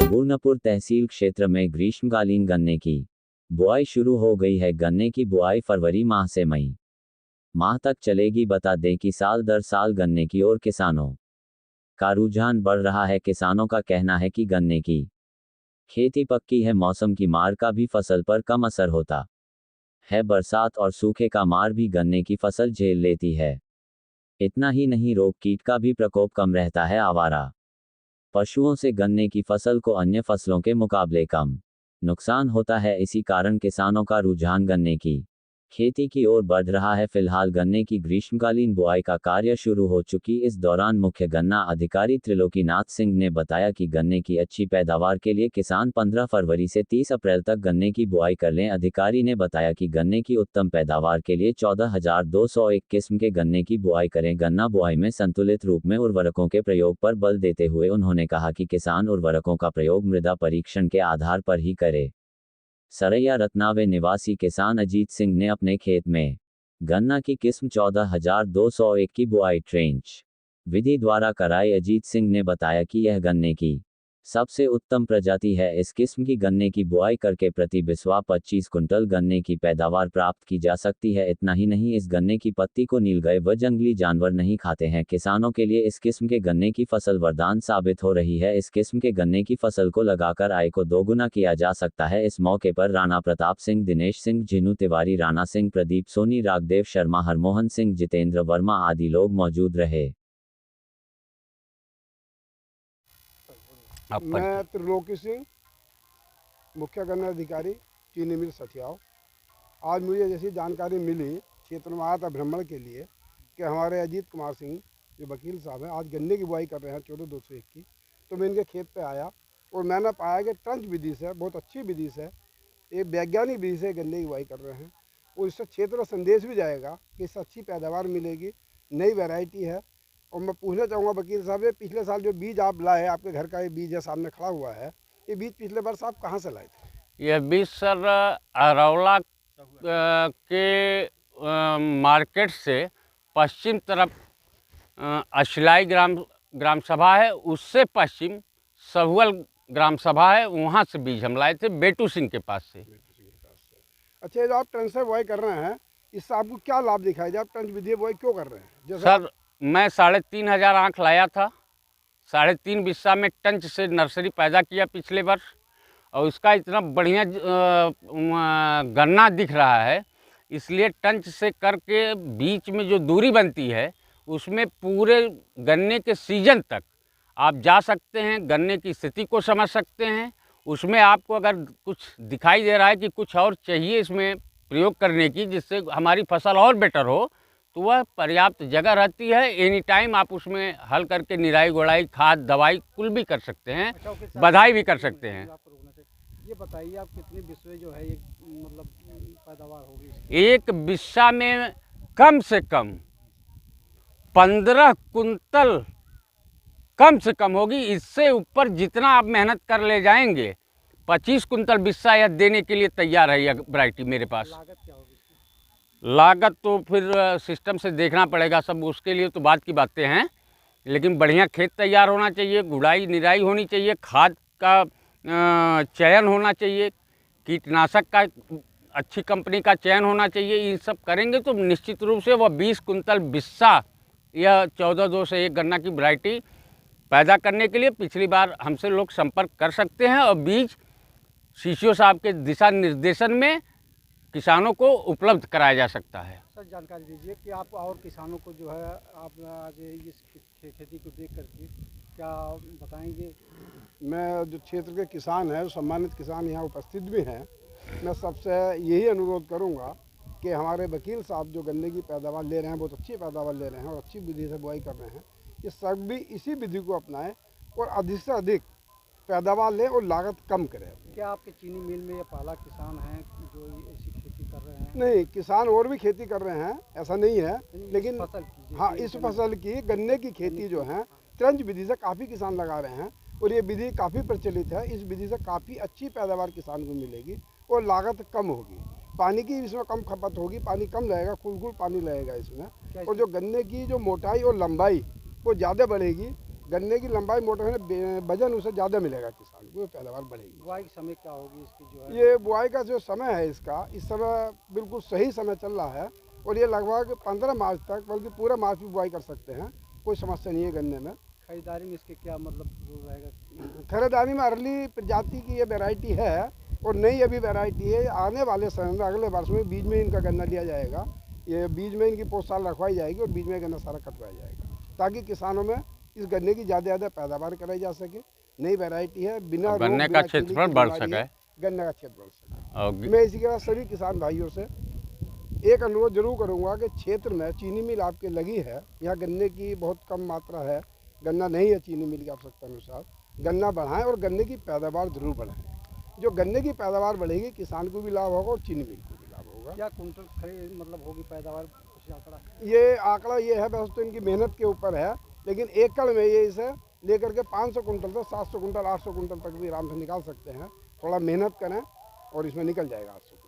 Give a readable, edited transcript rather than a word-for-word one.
पूर्णपुर तहसील क्षेत्र में ग्रीष्मकालीन गन्ने की बुआई शुरू हो गई है। गन्ने की बुआई फरवरी माह से मई माह तक चलेगी। बता दें कि साल दर साल गन्ने की ओर किसानों का रुझान बढ़ रहा है। किसानों का कहना है कि गन्ने की खेती पक्की है। मौसम की मार का भी फसल पर कम असर होता है। बरसात और सूखे का मार भी गन्ने की फसल झेल लेती है। इतना ही नहीं, रोग कीट का भी प्रकोप कम रहता है। आवारा पशुओं से गन्ने की फसल को अन्य फसलों के मुकाबले कम नुकसान होता है। इसी कारण किसानों का रुझान गन्ने की खेती की ओर बढ़ रहा है। फिलहाल गन्ने की ग्रीष्मकालीन बुआई का कार्य शुरू हो चुकी। इस दौरान मुख्य गन्ना अधिकारी त्रिलोकीनाथ सिंह ने बताया कि गन्ने की अच्छी पैदावार के लिए किसान 15 फरवरी से 30 अप्रैल तक गन्ने की बुआई कर लें। अधिकारी ने बताया कि गन्ने की उत्तम पैदावार के लिए 14,201 किस्म के गन्ने की बुआई करें। गन्ना बुआई में संतुलित रूप में उर्वरकों के प्रयोग पर बल देते हुए उन्होंने कहा कि किसान उर्वरकों का प्रयोग मृदा परीक्षण के आधार पर ही करे। सरैया रत्नावे निवासी किसान अजीत सिंह ने अपने खेत में गन्ना की किस्म 14,201 की बुआई ट्रेंच विधि द्वारा कराई। अजीत सिंह ने बताया कि यह गन्ने की सबसे उत्तम प्रजाति है। इस किस्म की गन्ने की बुआई करके प्रति बिस्वा 25 कुंटल गन्ने की पैदावार प्राप्त की जा सकती है। इतना ही नहीं, इस गन्ने की पत्ती को नीलगाय व जंगली जानवर नहीं खाते हैं। किसानों के लिए इस किस्म के गन्ने की फसल वरदान साबित हो रही है। इस किस्म के गन्ने की फसल को लगाकर आय को दोगुना किया जा सकता है। इस मौके पर राणा प्रताप सिंह, दिनेश सिंह, जिनू तिवारी, राणा सिंह, प्रदीप सोनी, राघदेव शर्मा, हरमोहन सिंह, जितेंद्र वर्मा आदि लोग मौजूद रहे। मैं त्रिलोकी सिंह, मुख्य गन्ना अधिकारी, चीनी मिल सठियाव। आज मुझे जैसी जानकारी मिली, क्षेत्र में आया था भ्रमण के लिए, कि हमारे अजीत कुमार सिंह जो वकील साहब हैं आज गन्ने की बुआई कर रहे हैं 14,201 की। तो मैं इनके खेत पे आया और मैंने पाया कि ट्रंच विधि से, बहुत अच्छी विधि से, एक वैज्ञानिक विधि से गन्ने की बुआई कर रहे हैं। और इससे क्षेत्र संदेश भी जाएगा कि इससे अच्छी पैदावार मिलेगी, नई वैरायटी है। और मैं पूछना चाहूँगा वकील साहब, ये पिछले साल जो बीज आप लाए, आपके घर का ये बीज है सामने खड़ा हुआ है, ये बीज पिछले वर्ष आप कहाँ से लाए थे? यह बीज सर अरौला के मार्केट से पश्चिम तरफ अशिलाई ग्राम सभा है, उससे पश्चिम सहुअल ग्राम सभा है, वहाँ से बीज हम लाए थे बेटू सिंह के पास से। अच्छा, जो आप ट्रंच से बुआई कर रहे हैं, इससे आपको क्या लाभ दिखाई दे? आप ट्रंच विधि बुआई क्यों कर रहे हैं? सर, मैं 3,500 आँख लाया था। 3.5 बिस्सा में टंच से नर्सरी पैदा किया पिछले वर्ष, और उसका इतना बढ़िया गन्ना दिख रहा है। इसलिए टंच से करके बीच में जो दूरी बनती है, उसमें पूरे गन्ने के सीजन तक आप जा सकते हैं, गन्ने की स्थिति को समझ सकते हैं। उसमें आपको अगर कुछ दिखाई दे रहा है कि कुछ और चाहिए इसमें प्रयोग करने की, जिससे हमारी फसल और बेटर हो, तो वह पर्याप्त जगह रहती है। एनी टाइम आप उसमें हल करके निराई गुड़ाई, खाद, दवाई कुल भी कर सकते हैं, बधाई भी कर सकते हैं। ये बताइए, आप कितने बिस्वे जो है ये मतलब पैदावार होगी? एक बिस्सा में कम से कम 15 कुंतल कम से कम होगी। इससे ऊपर जितना आप मेहनत कर ले जाएंगे, 25 कुंतल बिस्सा यह देने के लिए तैयार है यह वैरायटी मेरे पास। लागत क्या होगी? लागत तो फिर सिस्टम से देखना पड़ेगा, सब उसके लिए तो बात की बातें हैं। लेकिन बढ़िया खेत तैयार होना चाहिए, गुड़ाई निराई होनी चाहिए, खाद का चयन होना चाहिए, कीटनाशक का अच्छी कंपनी का चयन होना चाहिए। इन सब करेंगे तो निश्चित रूप से वह 20 कुंतल बिस्सा, यह 14,201 गन्ना की वैरायटी पैदा करने के लिए पिछली बार हमसे लोग संपर्क कर सकते हैं। और बीज सीसीओ साहब के दिशा निर्देशन में किसानों को उपलब्ध कराया जा सकता है। सर, जानकारी दीजिए कि आप और किसानों को जो है, आप आज इस खेती को देख करके क्या बताएंगे? मैं जो क्षेत्र के किसान हैं, सम्मानित किसान यहाँ उपस्थित भी हैं, मैं सबसे यही अनुरोध करूँगा कि हमारे वकील साहब जो गन्ने की पैदावार ले रहे हैं, बहुत अच्छी पैदावार ले रहे हैं और अच्छी विधि से बुआई कर रहे हैं, कि सब भी इसी विधि को अपनाएं और अधिक से अधिक पैदावार लें और लागत कम करें। क्या आपके चीनी मिल में ये पहला किसान हैं जो ऐसी खेती कर रहे हैं? नहीं, किसान और भी खेती कर रहे हैं, ऐसा नहीं है, लेकिन फसल की, हाँ, इस फसल की गन्ने की खेती जो है ट्रंच विधि से काफ़ी किसान लगा रहे हैं और ये विधि काफ़ी प्रचलित है। इस विधि से काफ़ी अच्छी पैदावार किसान को मिलेगी और लागत कम होगी। पानी की इसमें कम खपत होगी, पानी कम लगेगा, कुल पानी लगेगा इसमें। क्या और जो गन्ने की जो मोटाई और लंबाई वो ज़्यादा बढ़ेगी, गन्ने की लंबाई मोटाई में वजन उसे ज़्यादा मिलेगा किसान को, पैदावार बढ़ेगी। बुआई का समय क्या होगी इसकी जो है? ये बुआई का जो समय है इसका, इस समय बिल्कुल सही समय चल रहा है और ये लगभग 15 मार्च तक, बल्कि पूरा मार्च भी बुआई कर सकते हैं, कोई समस्या नहीं है गन्ने में। खरीदारी में इसके क्या मतलब वो रहेगा? खरीदारी में अर्ली प्रजाति की ये वैरायटी है और नई अभी वैरायटी है। आने वाले समय में अगले वर्ष में बीज में इनका गन्ना लिया जाएगा, ये बीज में इनकी पोस्ट साल रखवाई जाएगी और बीज में गन्ना सारा कटवाया जाएगा, ताकि किसानों में इस गन्ने की ज़्यादा पैदावार कराई जा सके। नई वैरायटी है, बिना रोग, गन्ने बिना का कीड़ी की क्षेत्रफल बढ़ बीमारी सके, है, गन्ने का क्षेत्र बढ़ सके। और मैं इसी के बाद सभी किसान भाइयों से एक अनुरोध जरूर करूंगा कि क्षेत्र में चीनी मिल आपके लगी है, यहाँ गन्ने की बहुत कम मात्रा है, गन्ना नहीं है चीनी मिल की आवश्यकता अनुसार, गन्ना बढ़ाएं और गन्ने की पैदावार जरूर बढ़ाएं। जो गन्ने की पैदावार बढ़ेगी, किसान को भी लाभ होगा और चीनी मिल को भी लाभ होगा। क्या कुंटल खरीद मतलब होगी पैदावार, कुछ आंकड़ा? ये आंकड़ा ये है, बस तो इनकी मेहनत के ऊपर है, लेकिन एकड़ में ये इसे लेकर के 500 कुंटल से 700 कुंटल 800 कुंटल तक भी आराम से निकाल सकते हैं। थोड़ा मेहनत करें और इसमें निकल जाएगा 800 कुंटल।